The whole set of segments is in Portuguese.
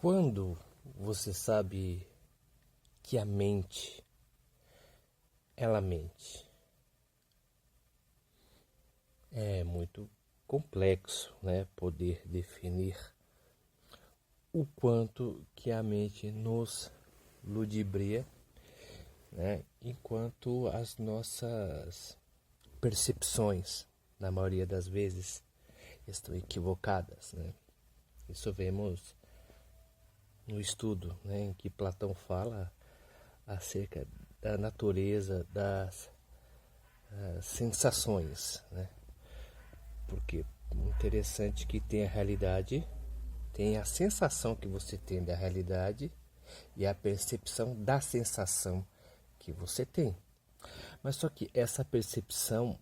Quando você sabe que a mente, ela mente, é muito complexo, né, poder definir o quanto que a mente nos ludibria, né, enquanto as nossas percepções, na maioria das vezes, estão equivocadas, né? Isso vemos no estudo, né, em que Platão fala acerca da natureza das sensações, né? Porque interessante que tem a realidade, tem a sensação que você tem da realidade e a percepção da sensação que você tem. Mas só que essa percepção,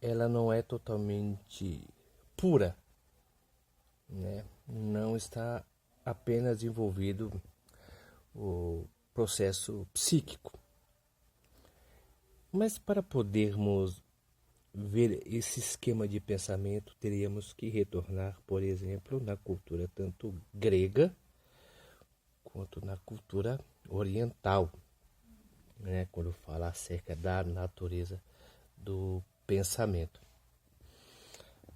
ela não é totalmente pura, né? Não está apenas envolvido o processo psíquico. Mas para podermos ver esse esquema de pensamento, teríamos que retornar, por exemplo, na cultura tanto grega quanto na cultura oriental, né? Quando fala acerca da natureza do pensamento.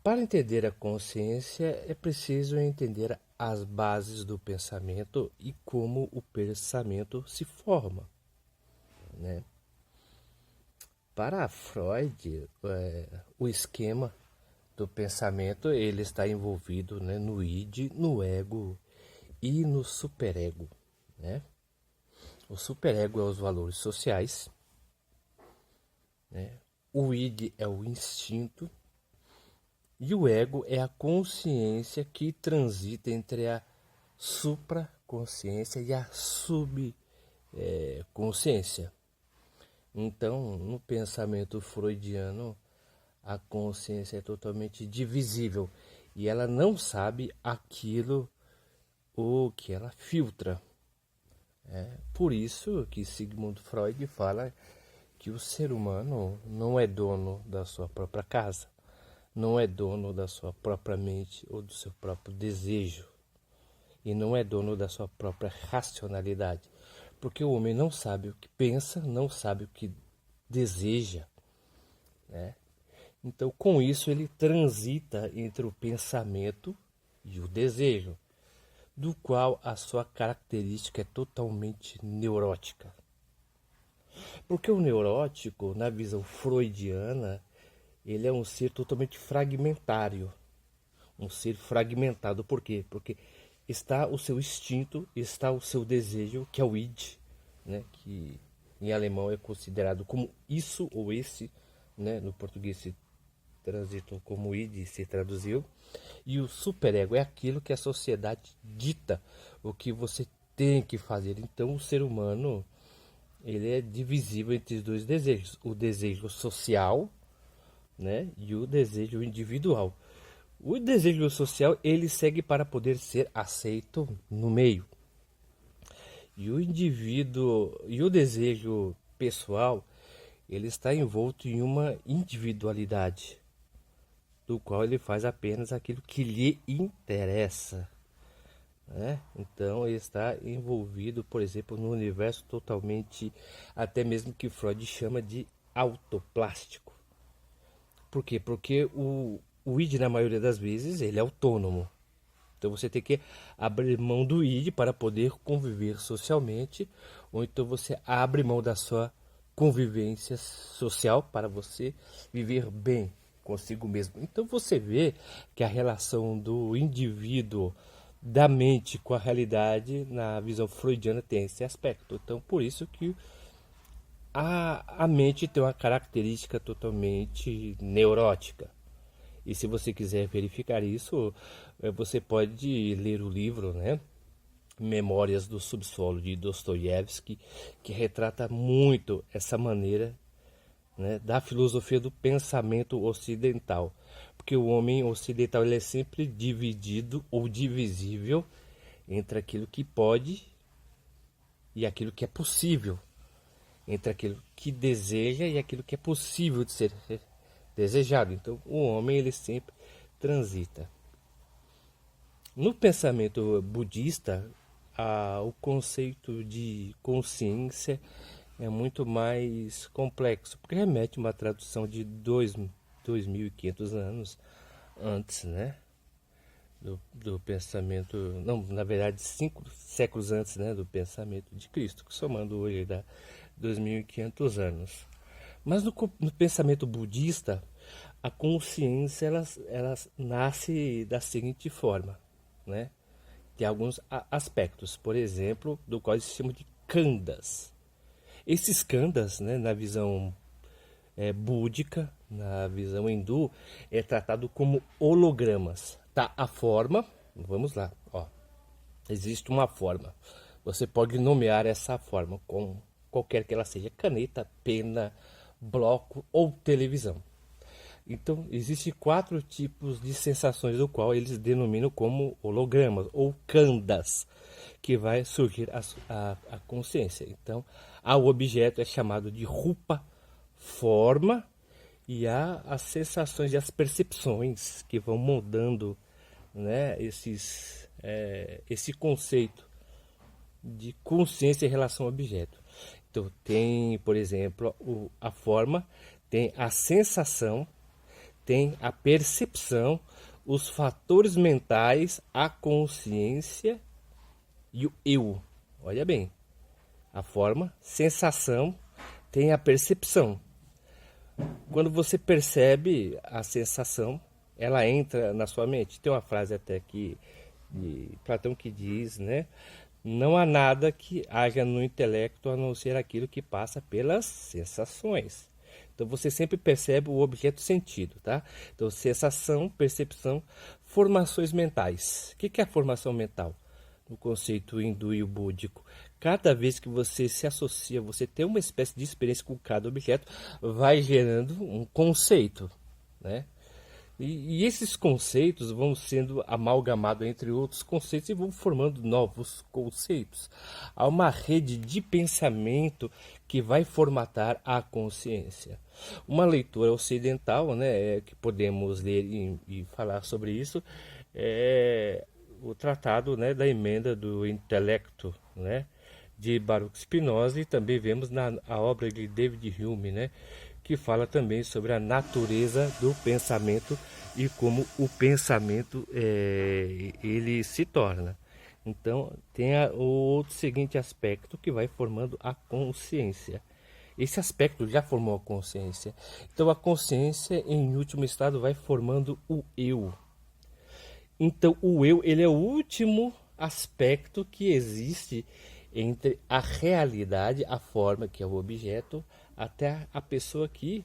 Para entender a consciência, é preciso entender as bases do pensamento e como o pensamento se forma, né? Para Freud, o esquema do pensamento ele está envolvido, né, no id, no ego e no superego, né? O superego é os valores sociais, né? O id é o instinto e o ego é a consciência que transita entre a supraconsciência e a subconsciência. Então, no pensamento freudiano, a consciência é totalmente divisível e ela não sabe aquilo o que ela filtra. Por isso que Sigmund Freud fala que o ser humano não é dono da sua própria casa, não é dono da sua própria mente ou do seu próprio desejo e não é dono da sua própria racionalidade, porque o homem não sabe o que pensa, não sabe o que deseja, né? Então, com isso, ele transita entre o pensamento e o desejo, do qual a sua característica é totalmente neurótica. Porque o neurótico, na visão freudiana, ele é um ser totalmente fragmentário, um ser fragmentado. Por quê? Porque está o seu instinto, está o seu desejo, que é o id, né? Que em alemão é considerado como isso ou esse, né? No português se transitou como id, se traduziu. E o superego é aquilo que a sociedade dita, o que você tem que fazer. Então o ser humano, ele é divisível entre os dois desejos, o desejo social, né, e o desejo individual. O desejo social, ele segue para poder ser aceito no meio. E o indivíduo e o desejo pessoal, ele está envolto em uma individualidade, do qual ele faz apenas aquilo que lhe interessa, né? Então ele está envolvido, por exemplo, no universo totalmente, até mesmo que Freud chama de autoplástico. Por quê? Porque o id, na maioria das vezes, ele é autônomo. Então você tem que abrir mão do id para poder conviver socialmente, ou então você abre mão da sua convivência social para você viver bem consigo mesmo. Então você vê que a relação do indivíduo, da mente com a realidade, na visão freudiana tem esse aspecto. Então por isso que a mente tem uma característica totalmente neurótica. E se você quiser verificar isso, você pode ler o livro, né? Memórias do Subsolo, de Dostoiévski, que retrata muito essa maneira, né, da filosofia do pensamento ocidental. Porque o homem ocidental ele é sempre dividido ou divisível entre aquilo que pode e aquilo que é possível, entre aquilo que deseja e aquilo que é possível de ser desejado. Então, o homem ele sempre transita. No pensamento budista, o conceito de consciência é muito mais complexo, porque remete a uma tradução de 2.500 anos antes, né? Do pensamento, não, na verdade, 5 séculos antes, né, do pensamento de Cristo, que somando hoje dá 2.500 anos. Mas no pensamento budista, a consciência ela nasce da seguinte forma, né? Tem alguns aspectos, por exemplo, do qual se chama de khandas. Esses khandas, né, na visão búdica, na visão hindu, é tratado como hologramas. Tá a forma, vamos lá, ó. Existe uma forma. Você pode nomear essa forma com qualquer que ela seja, caneta, pena, bloco ou televisão. Então, existem 4 tipos de sensações, do qual eles denominam como hologramas ou khandas, que vai surgir a consciência. Então, o objeto é chamado de rupa, forma, e há as sensações e as percepções que vão moldando, né, esse conceito de consciência em relação ao objeto. Então, tem, por exemplo, a forma, tem a sensação, tem a percepção, os fatores mentais, a consciência e o eu. Olha bem, a forma, sensação, tem a percepção. Quando você percebe a sensação, ela entra na sua mente. Tem uma frase até aqui de Platão que diz, né? Não há nada que haja no intelecto a não ser aquilo que passa pelas sensações. Então você sempre percebe o objeto sentido, tá? Então sensação, percepção, formações mentais. O que é a formação mental? No conceito hindu e búdico, cada vez que você se associa, você tem uma espécie de experiência com cada objeto, vai gerando um conceito, né? E esses conceitos vão sendo amalgamados entre outros conceitos e vão formando novos conceitos. Há uma rede de pensamento que vai formatar a consciência. Uma leitura ocidental, né, que podemos ler e falar sobre isso, é o tratado, né, da emenda do intelecto, né, de Baruch Spinoza, e também vemos a obra de David Hume, né, que fala também sobre a natureza do pensamento e como o pensamento ele se torna. Então tem o outro seguinte aspecto que vai formando a consciência. Esse aspecto já formou a consciência. Então a consciência, em último estado, vai formando o eu. Então o eu, ele é o último aspecto que existe entre a realidade, a forma, que é o objeto, até a pessoa que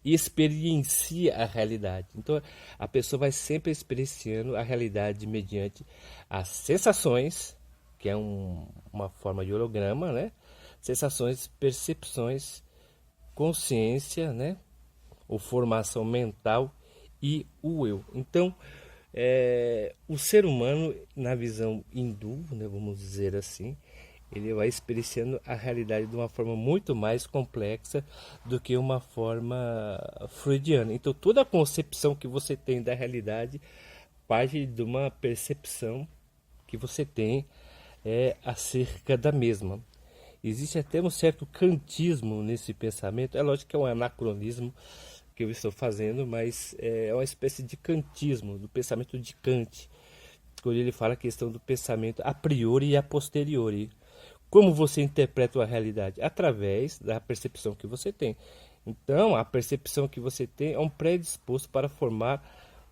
experiencia a realidade. Então a pessoa vai sempre experienciando a realidade mediante as sensações, que é uma forma de holograma, né? Sensações, percepções, consciência, né? Ou formação mental e o eu. Então o ser humano, na visão hindu, né, vamos dizer assim, ele vai experienciando a realidade de uma forma muito mais complexa do que uma forma freudiana. Então toda a concepção que você tem da realidade parte de uma percepção que você tem acerca da mesma. Existe até um certo kantismo nesse pensamento. É lógico que é um anacronismo que eu estou fazendo, mas é uma espécie de kantismo, do pensamento de Kant, quando ele fala a questão do pensamento a priori e a posteriori. Como você interpreta a realidade? Através da percepção que você tem. Então, a percepção que você tem é um predisposto para formar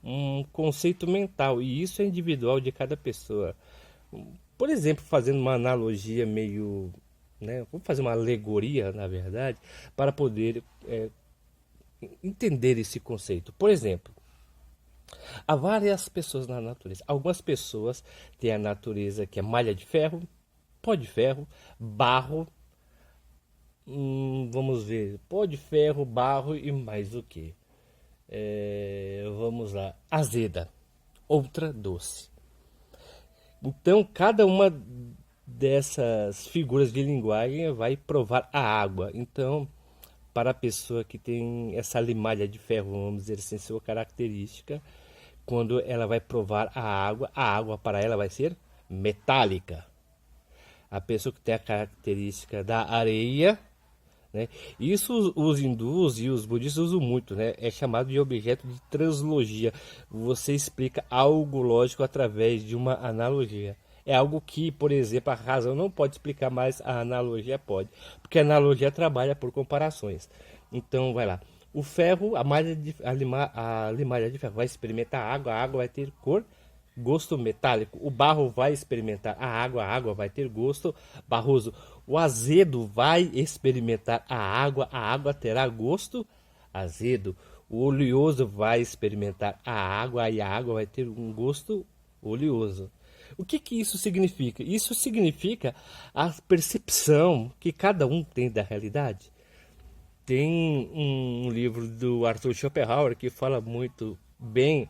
um conceito mental, e isso é individual de cada pessoa. Por exemplo, fazendo uma analogia meio, né, vou fazer uma alegoria, na verdade, para poder entender esse conceito. Por exemplo, há várias pessoas na natureza. Algumas pessoas têm a natureza que é malha de ferro, pó de ferro, barro, vamos ver, pó de ferro, barro e mais o que? Vamos lá, azeda, outra doce. Então, cada uma dessas figuras de linguagem vai provar a água. Então, para a pessoa que tem essa limalha de ferro, vamos dizer assim, sua característica, quando ela vai provar a água para ela vai ser metálica. A pessoa que tem a característica da areia, né? Isso os hindus e os budistas usam muito, né? É chamado de objeto de translogia. Você explica algo lógico através de uma analogia. É algo que, por exemplo, a razão não pode explicar, mas a analogia pode. Porque a analogia trabalha por comparações. Então, vai lá. O ferro, a limalha de ferro vai experimentar a água vai ter cor, gosto metálico. O barro vai experimentar a água vai ter gosto barroso. O azedo vai experimentar a água terá gosto azedo. O oleoso vai experimentar a água e a água vai ter um gosto oleoso. O que que isso significa? Isso significa a percepção que cada um tem da realidade. Tem um livro do Arthur Schopenhauer que fala muito bem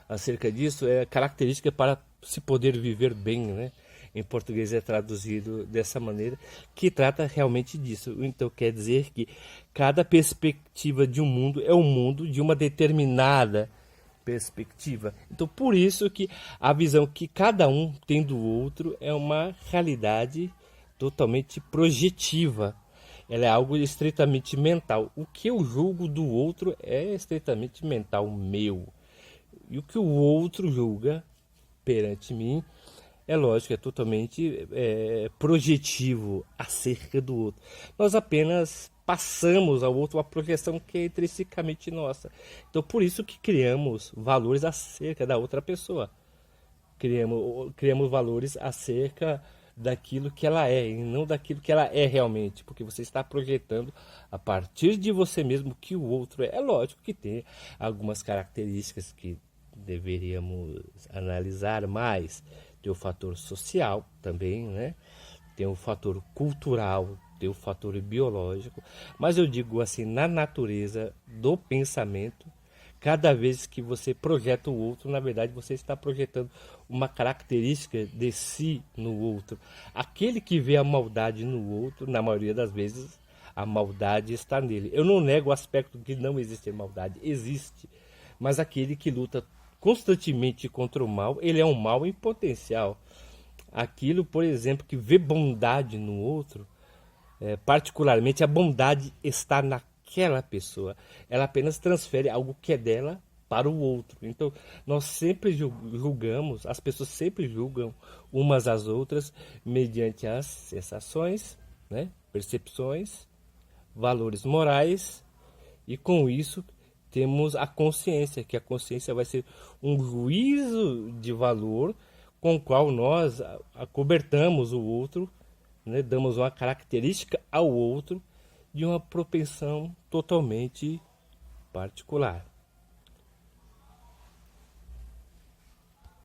acerca disso, é característica para se poder viver bem, né? Em português é traduzido dessa maneira, que trata realmente disso. Então quer dizer que cada perspectiva de um mundo é um mundo de uma determinada perspectiva. Então por isso que a visão que cada um tem do outro é uma realidade totalmente projetiva. Ela é algo estritamente mental. O que eu julgo do outro é estritamente mental meu. E o que o outro julga perante mim, é lógico, é totalmente projetivo acerca do outro. Nós apenas passamos ao outro uma projeção que é intrinsecamente nossa. Então, por isso que criamos valores acerca da outra pessoa. Criamos valores acerca daquilo que ela é e não daquilo que ela é realmente, porque você está projetando a partir de você mesmo que o outro é. É lógico que tem algumas características que deveríamos analisar mais. Tem o fator social também, né? Tem o fator cultural, tem o fator biológico, mas eu digo assim, na natureza do pensamento, cada vez que você projeta o outro, na verdade você está projetando uma característica de si no outro. Aquele que vê a maldade no outro, na maioria das vezes, a maldade está nele. Eu não nego o aspecto que não existe maldade, existe. Mas aquele que luta constantemente contra o mal, ele é um mal em potencial. Aquilo, por exemplo, que vê bondade no outro, particularmente a bondade está naquela pessoa. Ela apenas transfere algo que é dela para o outro. Então, nós sempre julgamos, as pessoas sempre julgam umas às outras mediante as sensações, né? Percepções, valores morais, e com isso temos a consciência, que a consciência vai ser um juízo de valor com o qual nós acobertamos o outro, né? Damos uma característica ao outro de uma propensão totalmente particular.